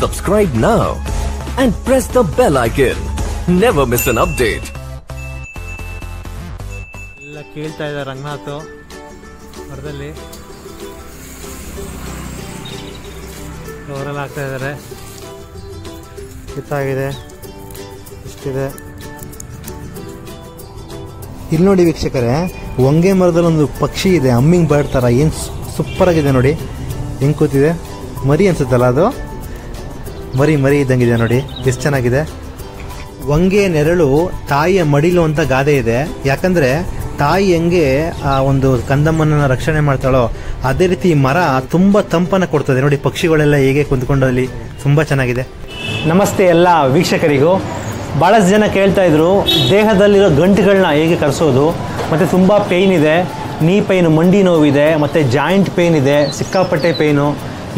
Subscribe now and press the bell icon. Never miss an update. ಎಲ್ಲ ಕೇಳ್ತಾ ಇದ್ದಾರೆ ರಂಗನಾಥ್ ಮರದಲ್ಲಿ ಅವರೆಲ್ಲ ಆಗ್ತಾ ಇದ್ದಾರೆ. ಕಿತ್ತಾಗಿದೆ, ಇಷ್ಟಿದೆ. ಇಲ್ಲಿ ನೋಡಿ ವೀಕ್ಷಕರೇ, ಹೊಂಗೆ ಮರದಲ್ಲಿ ಒಂದು ಪಕ್ಷಿ ಇದೆ, ಹಮ್ಮಿಂಗ್ ಬರ್ಡ್ ಥರ. ಏನು ಸೂಪರ್ ಆಗಿದೆ ನೋಡಿ, ಹೆಂಗೆ ಕೂತಿದೆ. ಮರಿ ಅನ್ಸುತ್ತಲ್ಲ ಅದು, ಮರಿ ಇದ್ದಂಗಿದೆ ನೋಡಿ, ಎಷ್ಟು ಚೆನ್ನಾಗಿದೆ. ಹೊಂಗೆ ನೆರಳು ತಾಯಿಯ ಮಡಿಲು ಅಂತ ಗಾದೆ ಇದೆ. ಯಾಕಂದ್ರೆ ತಾಯಿ ಹೆಂಗೆ ಆ ಒಂದು ಕಂದಮ್ಮನ ರಕ್ಷಣೆ ಮಾಡ್ತಾಳೋ ಅದೇ ರೀತಿ ಈ ಮರ ತುಂಬಾ ತಂಪನ್ನ ಕೊಡ್ತದೆ ನೋಡಿ. ಪಕ್ಷಿಗಳೆಲ್ಲ ಹೇಗೆ ಕುಂತ್ಕೊಂಡು ಅಲ್ಲಿ ತುಂಬಾ ಚೆನ್ನಾಗಿದೆ. ನಮಸ್ತೆ ಎಲ್ಲ ವೀಕ್ಷಕರಿಗೂ. ಭಾಳಷ್ಟು ಜನ ಕೇಳ್ತಾ ಇದ್ರು ದೇಹದಲ್ಲಿರೋ ಗಂಟುಗಳನ್ನ ಹೇಗೆ ಕರೆಸೋದು, ಮತ್ತು ತುಂಬ ಪೇಯ್ನ್ ಇದೆ, ನೀ ಪೇಯ್ನು, ಮಂಡಿ ನೋವಿದೆ, ಮತ್ತು ಜಾಯಿಂಟ್ ಪೇಯ್ನ್ ಇದೆ, ಸಿಕ್ಕಾಪಟ್ಟೆ ಪೇಯ್ನು,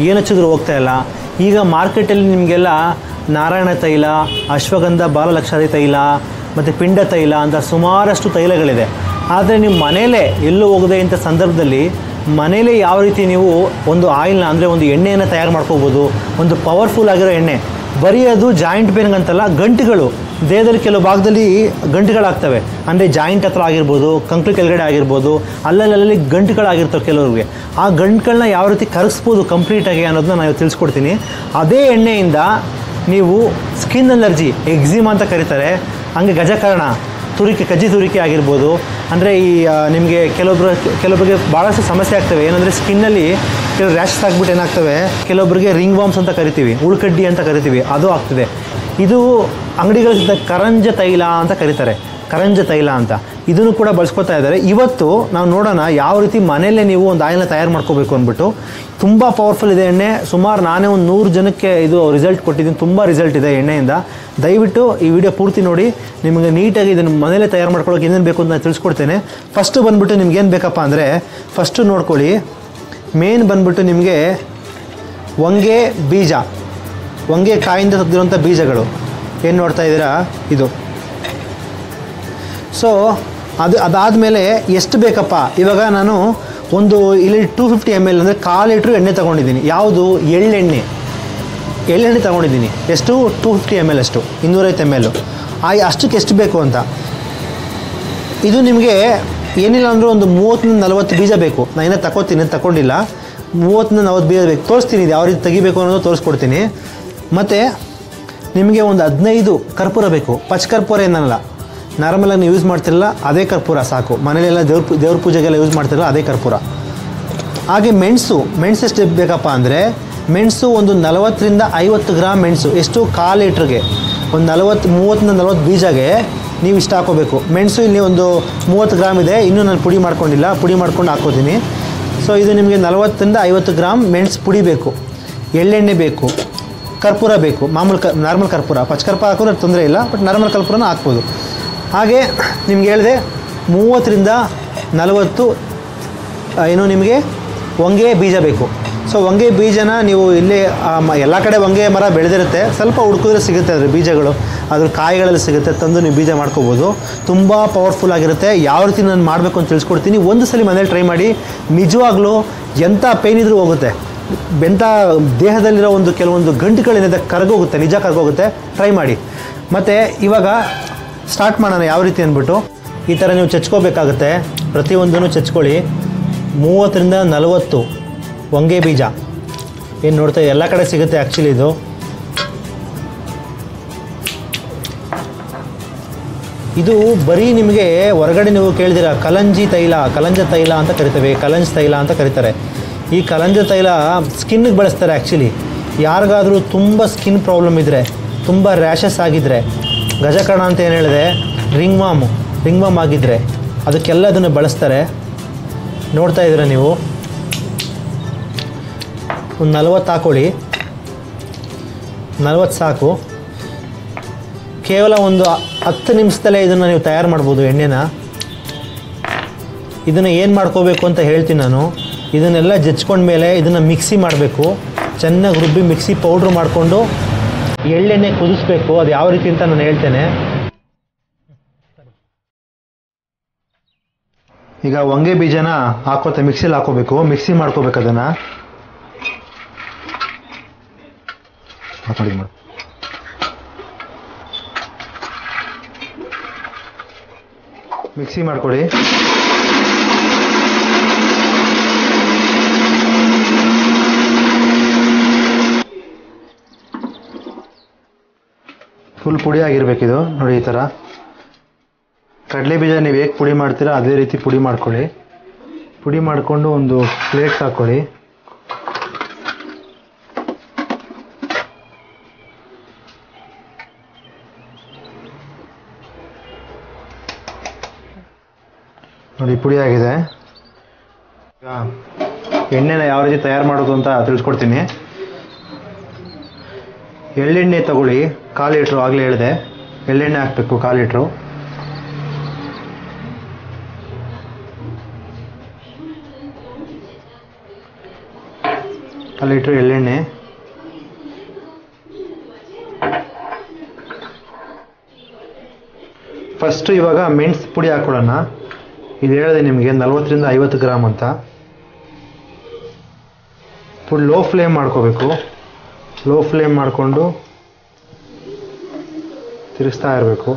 ಏನು ಹಚ್ಚಿದ್ರು ಹೋಗ್ತಾ ಇಲ್ಲ. ಈಗ ಮಾರ್ಕೆಟಲ್ಲಿ ನಿಮಗೆಲ್ಲ ನಾರಾಯಣ ತೈಲ, ಅಶ್ವಗಂಧ ಬಾಲಲಕ್ಷಾದಿ ತೈಲ ಮತ್ತು ಪಿಂಡ ತೈಲ ಅಂತ ಸುಮಾರಷ್ಟು ತೈಲಗಳಿದೆ. ಆದರೆ ನಿಮ್ಮ ಮನೇಲೇ ಎಲ್ಲೂ ಹೋಗದೆ ಇಂಥ ಸಂದರ್ಭದಲ್ಲಿ ಮನೇಲೇ ಯಾವ ರೀತಿ ನೀವು ಒಂದು ಆಯಿಲ್ನ ಅಂದರೆ ಒಂದು ಎಣ್ಣೆಯನ್ನು ತಯಾರು ಮಾಡ್ಕೋಬೋದು. ಒಂದು ಪವರ್ಫುಲ್ ಆಗಿರೋ ಎಣ್ಣೆ, ಬರೀ ಅದು ಜಾಯಿಂಟ್ ಪೇನ್ಗಂತಲ್ಲ, ಗಂಟುಗಳು ದೇಹದಲ್ಲಿ ಕೆಲವು ಭಾಗದಲ್ಲಿ ಗಂಟುಗಳಾಗ್ತವೆ. ಅಂದರೆ ಜಾಯಿಂಟ್ ಹತ್ರ ಆಗಿರ್ಬೋದು, ಕಂಕ್ಳು ಕೆಳಗಡೆ ಆಗಿರ್ಬೋದು, ಅಲ್ಲಲ್ಲಿ ಗಂಟುಗಳಾಗಿರ್ತವೆ ಕೆಲವ್ರಿಗೆ. ಆ ಗಂಟುಗಳನ್ನ ಯಾವ ರೀತಿ ಕರಗಿಸ್ಬೋದು ಕಂಪ್ಲೀಟಾಗಿ ಅನ್ನೋದನ್ನ ನಾನು ತಿಳಿಸ್ಕೊಡ್ತೀನಿ. ಅದೇ ಎಣ್ಣೆಯಿಂದ ನೀವು ಸ್ಕಿನ್ ಅಲರ್ಜಿ, ಎಕ್ಸಿಮಾ ಅಂತ ಕರೀತಾರೆ, ಹಂಗೆ ಗಜಕರ್ಣ, ಕಜ್ಜಿ ತುರಿಕೆ ಆಗಿರ್ಬೋದು. ಅಂದರೆ ಈ ನಿಮಗೆ ಕೆಲವೊಬ್ಬರಿಗೆ ಭಾಳಷ್ಟು ಸಮಸ್ಯೆ ಆಗ್ತವೆ. ಏನಂದರೆ ಸ್ಕಿನ್ನಲ್ಲಿ ಕೆಲವು ರ್ಯಾಷಸ್ ಆಗಿಬಿಟ್ಟು ಏನಾಗ್ತವೆ, ಕೆಲವೊಬ್ಬರಿಗೆ ರಿಂಗ್ ವಾಮ್ಸ್ ಅಂತ ಕರಿತೀವಿ, ಉಳ್ಕಡ್ಡಿ ಅಂತ ಕರಿತೀವಿ, ಅದು ಆಗ್ತದೆ. ಇದು ಅಂಗಡಿಗಳ ಕರಂಜ ತೈಲ ಅಂತ ಕರೀತಾರೆ, ಕರಂಜ ತೈಲ ಅಂತ. ಇದನ್ನು ಕೂಡ ಬಳಸ್ಕೊತಾ ಇದ್ದಾರೆ. ಇವತ್ತು ನಾವು ನೋಡೋಣ ಯಾವ ರೀತಿ ಮನೆಯಲ್ಲೇ ನೀವು ಒಂದು ಆಯಿಲ್ನ ತಯಾರು ಮಾಡ್ಕೋಬೇಕು ಅಂದ್ಬಿಟ್ಟು. ತುಂಬ ಪವರ್ಫುಲ್ ಇದೆ ಎಣ್ಣೆ. ಸುಮಾರು ನಾನೇ ಒಂದು 100 ಜನಕ್ಕೆ ಇದು ರಿಸಲ್ಟ್ ಕೊಟ್ಟಿದ್ದೀನಿ. ತುಂಬ ರಿಸಲ್ಟ್ ಇದೆ ಎಣ್ಣೆಯಿಂದ. ದಯವಿಟ್ಟು ಈ ವಿಡಿಯೋ ಪೂರ್ತಿ ನೋಡಿ. ನಿಮಗೆ ನೀಟಾಗಿ ಇದನ್ನು ಮನೇಲೇ ತಯಾರು ಮಾಡ್ಕೊಳ್ಳೋಕೆ ಏನೇನು ಬೇಕು ಅಂತ ನಾನು ತಿಳಿಸ್ಕೊಡ್ತೇನೆ. ಫಸ್ಟು ಬಂದುಬಿಟ್ಟು ನಿಮ್ಗೆ ಏನು ಬೇಕಪ್ಪ ಅಂದರೆ, ಫಸ್ಟು ನೋಡ್ಕೊಳ್ಳಿ, ಮೇನ್ ಬಂದುಬಿಟ್ಟು ನಿಮಗೆ ಹೊಂಗೆ ಬೀಜ, ಹೊಂಗೆ ಕಾಯಿಂದ ತೆಗೆದಿರುವಂಥ ಬೀಜಗಳು ಏನು ನೋಡ್ತಾ ಇದ್ದೀರಾ, ಇದು. ಸೊ ಅದಾದಮೇಲೆ ಎಷ್ಟು ಬೇಕಪ್ಪ, ಇವಾಗ ನಾನು ಒಂದು ಇಲ್ಲಿ 250 ml ಅಂದರೆ 1/4 ಲೀಟ್ರ್ ಎಣ್ಣೆ ತೊಗೊಂಡಿದ್ದೀನಿ. ಯಾವುದು? ಎಳ್ಳೆಣ್ಣೆ ತೊಗೊಂಡಿದ್ದೀನಿ. ಎಷ್ಟು? 250 ml ಅಷ್ಟು, 250 ml. ಅಷ್ಟಕ್ಕೆ ಎಷ್ಟು ಬೇಕು ಅಂತ. ಇದು ನಿಮಗೆ ಏನಿಲ್ಲ ಅಂದರೂ ಒಂದು 30-40 ಬೀಜ ಬೇಕು. ನಾನು ಏನೋ ತಗೊಂಡಿಲ್ಲ. 30-40 ಬೀಜ ಬೇಕು. ತೋರಿಸ್ತೀನಿ ಇದು ಯಾವ ರೀತಿ ತೆಗಿಬೇಕು ಅನ್ನೋದು ತೋರಿಸ್ಕೊಡ್ತೀನಿ. ಮತ್ತು ನಿಮಗೆ ಒಂದು 15 ಕರ್ಪೂರ ಬೇಕು. ಪಚ್ ಕರ್ಪೂರ ಏನಲ್ಲ, ನಾರ್ಮಲಾಗಿ ನೀವು ಯೂಸ್ ಮಾಡ್ತಿರಲ್ಲ ಅದೇ ಕರ್ಪೂರ ಸಾಕು. ಮನೇಲೆಲ್ಲ ದೇವ್ರ ಪೂಜೆಗೆಲ್ಲ ಯೂಸ್ ಮಾಡ್ತಿರಲ್ಲ ಅದೇ ಕರ್ಪೂರ. ಹಾಗೆ ಮೆಣಸು ಎಷ್ಟು ಬೇಕಪ್ಪ ಅಂದರೆ, ಮೆಣಸು ಒಂದು 40-50 ಗ್ರಾಮ್ ಮೆಣಸು. ಎಷ್ಟು? 1/4 ಲೀಟ್ರಿಗೆ ಒಂದು 30-40 ಬೀಜಗೆ ನೀವು ಇಷ್ಟು ಹಾಕೋಬೇಕು. ಮೆಣಸು ಇಲ್ಲಿ ಒಂದು 30 ಗ್ರಾಮ್ ಇದೆ, ಇನ್ನೂ ನಾನು ಪುಡಿ ಮಾಡ್ಕೊಂಡಿಲ್ಲ, ಪುಡಿ ಮಾಡ್ಕೊಂಡು ಹಾಕೋತೀನಿ. ಸೊ ಇದು ನಿಮಗೆ 40-50 ಗ್ರಾಮ್ ಮೆಣಸು ಪುಡಿ ಬೇಕು. ಎಳ್ಳೆಣ್ಣೆ ಬೇಕು, ಕರ್ಪೂರ ಬೇಕು, ನಾರ್ಮಲ್ ಕರ್ಪೂರ. ಪಚ್ ಕರ್ಪೂರ ಹಾಕೋದ್ರೆ ತೊಂದರೆ ಇಲ್ಲ, ಬಟ್ ನಾರ್ಮಲ್ ಕರ್ಪೂರನ ಹಾಕ್ಬೋದು. ಹಾಗೆ ನಿಮ್ಗೆ ಹೇಳಿದೆ 30-40 ಏನು ನಿಮಗೆ ಹೊಂಗೆ ಬೀಜ ಬೇಕು. ಸೊ ಹೊಂಗೆ ಬೀಜನ ನೀವು ಇಲ್ಲಿ ಎಲ್ಲ ಕಡೆ ಹೊಂಗೆ ಮರ ಬೆಳೆದಿರುತ್ತೆ, ಸ್ವಲ್ಪ ಹುಡುಕಿದ್ರೆ ಸಿಗುತ್ತೆ ಅದ್ರ ಬೀಜಗಳು, ಅದ್ರ ಕಾಯಿಗಳಲ್ಲಿ ಸಿಗುತ್ತೆ, ತಂದು ನೀವು ಬೀಜ ಮಾಡ್ಕೋಬೋದು. ತುಂಬ ಪವರ್ಫುಲ್ ಆಗಿರುತ್ತೆ. ಯಾವ ರೀತಿ ನಾನು ಮಾಡಬೇಕು ಅಂತ ತಿಳಿಸ್ಕೊಡ್ತೀನಿ. ಒಂದು ಸಲ ಮನೇಲಿ ಟ್ರೈ ಮಾಡಿ, ನಿಜವಾಗ್ಲೂ ಎಂಥ ಪೇಯ್ನ್ ಇದ್ರೂ ಹೋಗುತ್ತೆ. ಎಂಥ ದೇಹದಲ್ಲಿರೋ ಕೆಲವೊಂದು ಗಂಟುಗಳೇನಿದೆ ಕರಗೋಗುತ್ತೆ, ನಿಜ ಕರಗೋಗುತ್ತೆ. ಟ್ರೈ ಮಾಡಿ. ಮತ್ತು ಇವಾಗ ಸ್ಟಾರ್ಟ್ ಮಾಡೋಣ ಯಾವ ರೀತಿ ಅಂದ್ಬಿಟ್ಟು. ಈ ಥರ ನೀವು ಚಚ್ಕೋಬೇಕಾಗುತ್ತೆ, ಪ್ರತಿಯೊಂದನ್ನು ಚಚ್ಕೊಳ್ಳಿ. 30-40 ಹೊಂಗೆ ಬೀಜ ಏನು ನೋಡ್ತಾ ಎಲ್ಲ ಕಡೆ ಸಿಗುತ್ತೆ ಆ್ಯಕ್ಚುಲಿ ಇದು. ಇದು ಬರೀ ನಿಮಗೆ ಹೊರಗಡೆ ನೀವು ಕೇಳಿದಿರ ಕಲಂಜ ತೈಲ ಅಂತ ಕರಿತೇವೆ, ಕಲಂಜ ತೈಲ ಅಂತ ಕರೀತಾರೆ. ಈ ಕಲಂಜ ತೈಲ ಸ್ಕಿನ್ನಿಗೆ ಬಳಸ್ತಾರೆ ಆ್ಯಕ್ಚುಲಿ. ಯಾರಿಗಾದರೂ ತುಂಬ ಸ್ಕಿನ್ ಪ್ರಾಬ್ಲಮ್ ಇದ್ದರೆ, ತುಂಬ ರ್ಯಾಷಸ್ ಆಗಿದ್ದರೆ, ಗಜಕರ್ಣ ಅಂತ ಏನು ಹೇಳಿದೆ, ರಿಂಗ್ ವಾಮ್ ಆಗಿದ್ದರೆ ಅದಕ್ಕೆಲ್ಲ ಅದನ್ನು ಬಳಸ್ತಾರೆ. ನೋಡ್ತಾ ಇದ್ದೀರಾ ನೀವು. ಒಂದು 40 ಹಾಕೊಳ್ಳಿ, 40 ಸಾಕು. ಕೇವಲ ಒಂದು 10 ನಿಮಿಷದಲ್ಲೇ ಇದನ್ನು ನೀವು ತಯಾರು ಮಾಡ್ಬೋದು ಎಣ್ಣೆನ. ಇದನ್ನು ಏನು ಮಾಡ್ಕೋಬೇಕು ಅಂತ ಹೇಳ್ತೀನಿ ನಾನು. ಇದನ್ನೆಲ್ಲ ಜಜ್ಕೊಂಡ್ಮೇಲೆ ಇದನ್ನು ಮಿಕ್ಸಿ ಮಾಡಬೇಕು. ಚೆನ್ನಾಗಿ ರುಬ್ಬಿ ಮಿಕ್ಸಿ ಪೌಡ್ರ್ ಮಾಡಿಕೊಂಡು ಎಳ್ಳೆಣ್ಣೆ ಕುದಿಸ್ಬೇಕು. ಅದು ಯಾವ ರೀತಿ ಅಂತ ನಾನು ಹೇಳ್ತೇನೆ. ಈಗ ಹೊಂಗೆ ಬೀಜನ ಮಿಕ್ಸಿಲಿ ಹಾಕೋಬೇಕು, ಮಿಕ್ಸಿ ಮಾಡ್ಕೋಬೇಕು ಅದನ್ನು. ಹಾಕೊಳ್ಳಿ ಮಾಡಿ. ಮಿಕ್ಸಿ ಮಾಡ್ಕೊಳ್ಳಿ. ಫುಲ್ ಪುಡಿ ಆಗಿರ್ಬೇಕಿದು ನೋಡಿ. ಈ ಥರ ಕಡಲೆ ಬೀಜ ನೀವು ಹೇಗೆ ಪುಡಿ ಮಾಡ್ತೀರಾ ಅದೇ ರೀತಿ ಪುಡಿ ಮಾಡ್ಕೊಳ್ಳಿ. ಪುಡಿ ಮಾಡಿಕೊಂಡು ಒಂದು ಪ್ಲೇಟ್ ಹಾಕ್ಕೊಳ್ಳಿ. ನೋಡಿ ಪುಡಿ ಆಗಿದೆ. ಎಣ್ಣೆನ ಯಾವ ರೀತಿ ತಯಾರು ಮಾಡೋದು ಅಂತ ತಿಳಿಸ್ಕೊಡ್ತೀನಿ. ಎಳ್ಳೆಣ್ಣೆ ತಗೊಳ್ಳಿ, 1/4 ಲೀಟ್ರು. ಆಗಲೇ ಹೇಳಿದೆ ಎಳ್ಳೆಣ್ಣೆ ಹಾಕಬೇಕು 1/4 ಲೀಟ್ರು. ಲೀಟ್ರ್ ಎಳ್ಳೆಣ್ಣೆ. ಫಸ್ಟು ಇವಾಗ ಮೆಣಸು ಪುಡಿ ಹಾಕೊಳ್ಳೋಣ. ಇದು ಹೇಳಿದೆ ನಿಮಗೆ 40ರಿಂದ 50 ಗ್ರಾಮ್ ಅಂತ. ಫುಲ್ ಲೋ ಫ್ಲೇಮ್ ಮಾಡ್ಕೋಬೇಕು. ಲೋ ಫ್ಲೇಮ್ ಮಾಡಿಕೊಂಡು ತಿರುಗಿಸ್ತಾ ಇರಬೇಕು.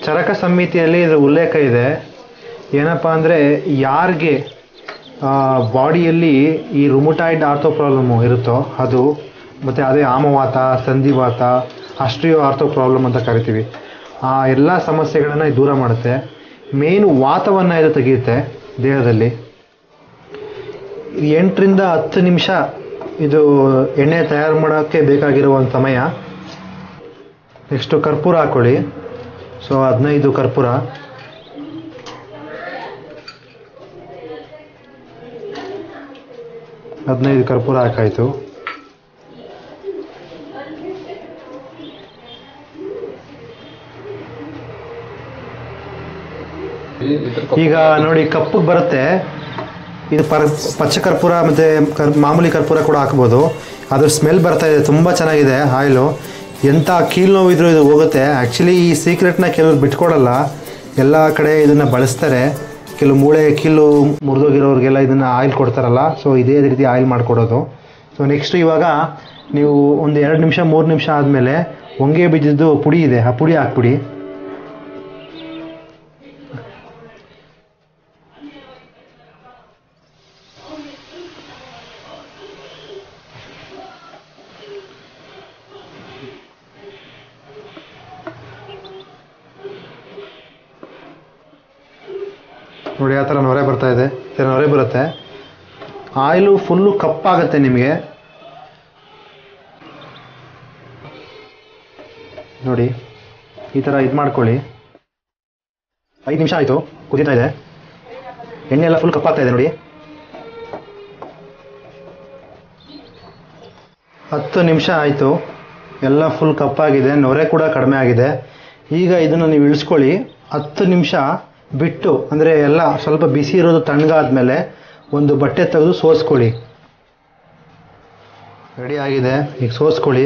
ಚರಕ ಸಂಹಿತೆಯಲ್ಲಿ ಇದರ ಉಲ್ಲೇಖ ಇದೆ. ಏನಪ್ಪ ಅಂದರೆ ಯಾರಿಗೆ ಬಾಡಿಯಲ್ಲಿ ಈ ರುಮಟಾಯ್ಡ್ ಆರ್ಥೋ ಪ್ರಾಬ್ಲಮ್ಮು ಇರುತ್ತೋ ಅದು, ಮತ್ತು ಅದೇ ಆಮವಾತ, ಸಂಧಿವಾತ, ಆಸ್ಟ್ರಿಯೋ ಆರ್ಥೋ ಪ್ರಾಬ್ಲಮ್ ಅಂತ ಕರಿತೀವಿ, ಆ ಎಲ್ಲ ಸಮಸ್ಯೆಗಳನ್ನು ದೂರ ಮಾಡುತ್ತೆ. ಮೇನು ವಾತವನ್ನು ಇದು ತೆಗೆಯುತ್ತೆ ದೇಹದಲ್ಲಿ. 8ರಿಂದ 10 ನಿಮಿಷ ಇದು ಎಣ್ಣೆ ತಯಾರು ಮಾಡೋಕ್ಕೆ ಬೇಕಾಗಿರುವ ಒಂದು ಸಮಯ. ನೆಕ್ಸ್ಟು ಕರ್ಪೂರ ಹಾಕ್ಕೊಳ್ಳಿ. ಸೊ 15 ಕರ್ಪೂರ. ಕರ್ಪೂರ ಹಾಕಾಯಿತು. ಈಗ ನೋಡಿ ಕಪ್ಪಗೆ ಬರುತ್ತೆ. ಇದು ಪಚ್ಚ ಕರ್ಪೂರ ಮತ್ತು ಮಾಮೂಲಿ ಕರ್ಪೂರ ಕೂಡ ಹಾಕ್ಬೋದು. ಅದ್ರ ಸ್ಮೆಲ್ ಬರ್ತಾ ಇದೆ, ತುಂಬ ಚೆನ್ನಾಗಿದೆ ಆಯಿಲು. ಎಂಥ ಕೀಲು ನೋವಿದ್ರೂ ಇದು ಹೋಗುತ್ತೆ. ಆ್ಯಕ್ಚುಲಿ ಈ ಸೀಕ್ರೆಟ್ನ ಕೆಲವರು ಬಿಟ್ಕೊಡಲ್ಲ, ಎಲ್ಲ ಕಡೆ ಇದನ್ನು ಬಳಸ್ತಾರೆ. ಕೆಲವು ಮೂಳೆ ಕೀಲು ಮುರಿದೋಗಿರೋರಿಗೆಲ್ಲ ಇದನ್ನು ಆಯಿಲ್ ಕೊಡ್ತಾರಲ್ಲ, ಸೊ ಇದೇ ರೀತಿ ಆಯಿಲ್ ಮಾಡಿಕೊಡೋದು. ಸೊ ನೆಕ್ಸ್ಟು ಇವಾಗ ನೀವು ಒಂದು 2 ನಿಮಿಷ 3 ನಿಮಿಷ ಆದಮೇಲೆ ಹೊಂಗೆ ಬೀಜದ್ದು ಪುಡಿ ಇದೆ, ಆ ಪುಡಿ ಹಾಕ್ಬಿಡಿ. ನೋಡಿ ಆ ಥರ ನೊರೆ ಬರ್ತಾ ಇದೆ, ಈ ಥರ ನೊರೆ ಬರುತ್ತೆ. ಆಯಿಲು ಫುಲ್ಲು ಕಪ್ಪಾಗುತ್ತೆ ನಿಮಗೆ. ನೋಡಿ ಈ ಥರ ಇದು ಮಾಡ್ಕೊಳ್ಳಿ. 5 ನಿಮಿಷ ಆಯಿತು, ಕುದೀತಾ ಇದೆ. ಎಣ್ಣೆ ಎಲ್ಲ ಫುಲ್ ಕಪ್ಪಾಗ್ತಾ ಇದೆ ನೋಡಿ. 10 ನಿಮಿಷ ಆಯಿತು, ಎಲ್ಲ ಫುಲ್ ಕಪ್ಪಾಗಿದೆ, ನೊರೆ ಕೂಡ ಕಡಿಮೆ ಆಗಿದೆ. ಈಗ ಇದನ್ನು ನೀವು ಇಳಿಸ್ಕೊಳ್ಳಿ. 10 ನಿಮಿಷ ಬಿಟ್ಟು, ಅಂದರೆ ಎಲ್ಲ ಸ್ವಲ್ಪ ಬಿಸಿ ಇರೋದು ತಣ್ಣಗಾದ್ಮೇಲೆ ಒಂದು ಬಟ್ಟೆ ತೆಗೆದು ಸೋಸ್ಕೊಳ್ಳಿ. ರೆಡಿ ಆಗಿದೆ. ಈಗ ಸೋಸ್ಕೊಳ್ಳಿ.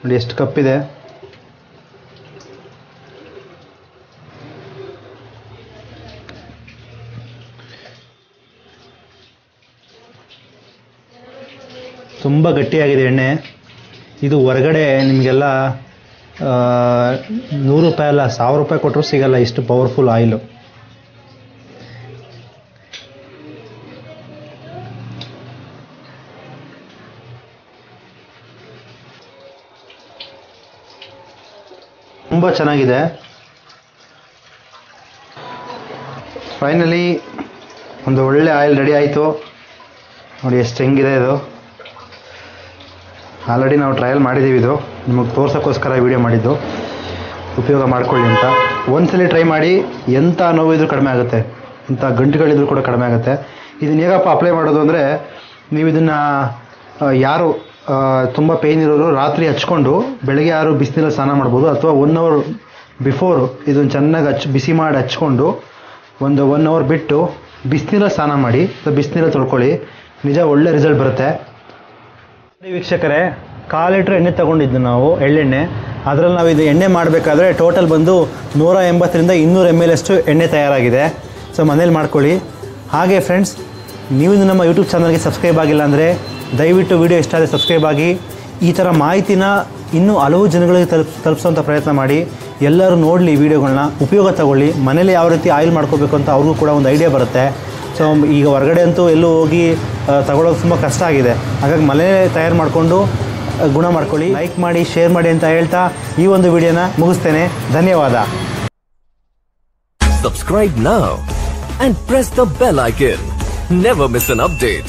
ನೋಡಿ ಎಷ್ಟು ಕಪ್ಪಿದೆ. ತುಂಬ ಗಟ್ಟಿಯಾಗಿದೆ ಎಣ್ಣೆ. ಇದು ಹೊರಗಡೆ ನಿಮಗೆಲ್ಲ 100 ರೂಪಾಯಿ ಅಲ್ಲ 1000 ರೂಪಾಯಿ ಕೊಟ್ಟರು ಸಿಗಲ್ಲ ಇಷ್ಟು ಪವರ್ಫುಲ್ ಆಯಿಲು. ತುಂಬ ಚೆನ್ನಾಗಿದೆ. ಫೈನಲಿ ಒಂದು ಒಳ್ಳೆ ಆಯಿಲ್ ರೆಡಿ ಆಯಿತು. ನೋಡಿ ಎಷ್ಟು ಹೆಂಗಿದೆ ಇದು. ಆಲ್ರೆಡಿ ನಾವು ಟ್ರಯಲ್ ಮಾಡಿದ್ದೀವಿ. ಇದು ನಿಮಗೆ ತೋರ್ಸೋಕ್ಕೋಸ್ಕರ ವಿಡಿಯೋ ಮಾಡಿದ್ದು, ಉಪಯೋಗ ಮಾಡ್ಕೊಳ್ಳಿ ಅಂತ. ಒಂದ್ಸಲಿ ಟ್ರೈ ಮಾಡಿ, ಎಂಥ ನೋವಿದ್ರೂ ಕಡಿಮೆ ಆಗುತ್ತೆ, ಇಂಥ ಗಂಟುಗಳಿದ್ರೂ ಕೂಡ ಕಡಿಮೆ ಆಗುತ್ತೆ. ಇದನ್ನ ಹೇಗಪ್ಪ ಅಪ್ಲೈ ಮಾಡೋದು ಅಂದರೆ, ನೀವು ಇದನ್ನು ಯಾರು ತುಂಬ ಪೇಯ್ನ್ ಇರೋರು ರಾತ್ರಿ ಹಚ್ಕೊಂಡು ಬೆಳಗ್ಗೆ ಯಾರು ಬಿಸಿನೀರಲ್ಲಿ ಸ್ನಾನ ಮಾಡ್ಬೋದು, ಅಥವಾ 1 ಅವರ್ ಬಿಫೋರ್ ಇದನ್ನು ಚೆನ್ನಾಗಿ ಬಿಸಿ ಮಾಡಿ ಹಚ್ಕೊಂಡು ಒಂದು 1 ಅವರ್ ಬಿಟ್ಟು ಬಿಸಿನೀರಲ್ಲಿ ಸ್ನಾನ ಮಾಡಿ, ಬಿಸಿನೀರಲ್ಲಿ ತೊಳ್ಕೊಳ್ಳಿ. ನಿಜ ಒಳ್ಳೆ ರಿಸಲ್ಟ್ ಬರುತ್ತೆ. ವೀಕ್ಷಕರೇ, 1/4 ಲೀಟ್ರ್ ಎಣ್ಣೆ ತೊಗೊಂಡಿದ್ದು ನಾವು, ಎಳ್ಳೆಣ್ಣೆ. ಅದರಲ್ಲಿ ನಾವು ಇದು ಎಣ್ಣೆ ಮಾಡಬೇಕಾದ್ರೆ ಟೋಟಲ್ ಬಂದು 180ರಿಂದ 200 ml ಅಷ್ಟು ಎಣ್ಣೆ ತಯಾರಾಗಿದೆ. ಸೊ ಮನೇಲಿ ಮಾಡ್ಕೊಳ್ಳಿ. ಹಾಗೆ ಫ್ರೆಂಡ್ಸ್, ನೀವು ನಮ್ಮ ಯೂಟ್ಯೂಬ್ ಚಾನಲ್ಗೆ ಸಬ್ಸ್ಕ್ರೈಬ್ ಆಗಿಲ್ಲ ಅಂದರೆ ದಯವಿಟ್ಟು ವಿಡಿಯೋ ಇಷ್ಟ ಆದರೆ ಸಬ್ಸ್ಕ್ರೈಬ್ ಆಗಿ. ಈ ಥರ ಮಾಹಿತಿನ ಇನ್ನೂ ಹಲವು ಜನಗಳಿಗೆ ತಲುಪಿಸೋಂಥ ಪ್ರಯತ್ನ ಮಾಡಿ. ಎಲ್ಲರೂ ನೋಡಲಿ ವಿಡಿಯೋಗಳನ್ನ, ಉಪಯೋಗ ತಗೊಳ್ಳಿ. ಮನೇಲಿ ಯಾವ ರೀತಿ ಆಯಿಲ್ ಮಾಡ್ಕೋಬೇಕು ಅಂತ ಅವ್ರಿಗೂ ಕೂಡ ಒಂದು ಐಡಿಯಾ ಬರುತ್ತೆ. ಸೊ ಈಗ ಹೊರಗಡೆ ಅಂತೂ ಎಲ್ಲೂ ಹೋಗಿ ತಗೊಳ್ಳೋದು ತುಂಬ ಕಷ್ಟ ಆಗಿದೆ. ಹಾಗಾಗಿ ಮನೇಲೇ ತಯಾರು ಮಾಡಿಕೊಂಡು ಗುಣ ಮಾಡ್ಕೊಳ್ಳಿ. ಲೈಕ್ ಮಾಡಿ, ಶೇರ್ ಮಾಡಿ ಅಂತ ಹೇಳ್ತಾ ಈ ಒಂದು ವಿಡಿಯೋನ ಮುಗಿಸ್ತೇನೆ. ಧನ್ಯವಾದ. Subscribe now and press the bell icon. Never miss an update.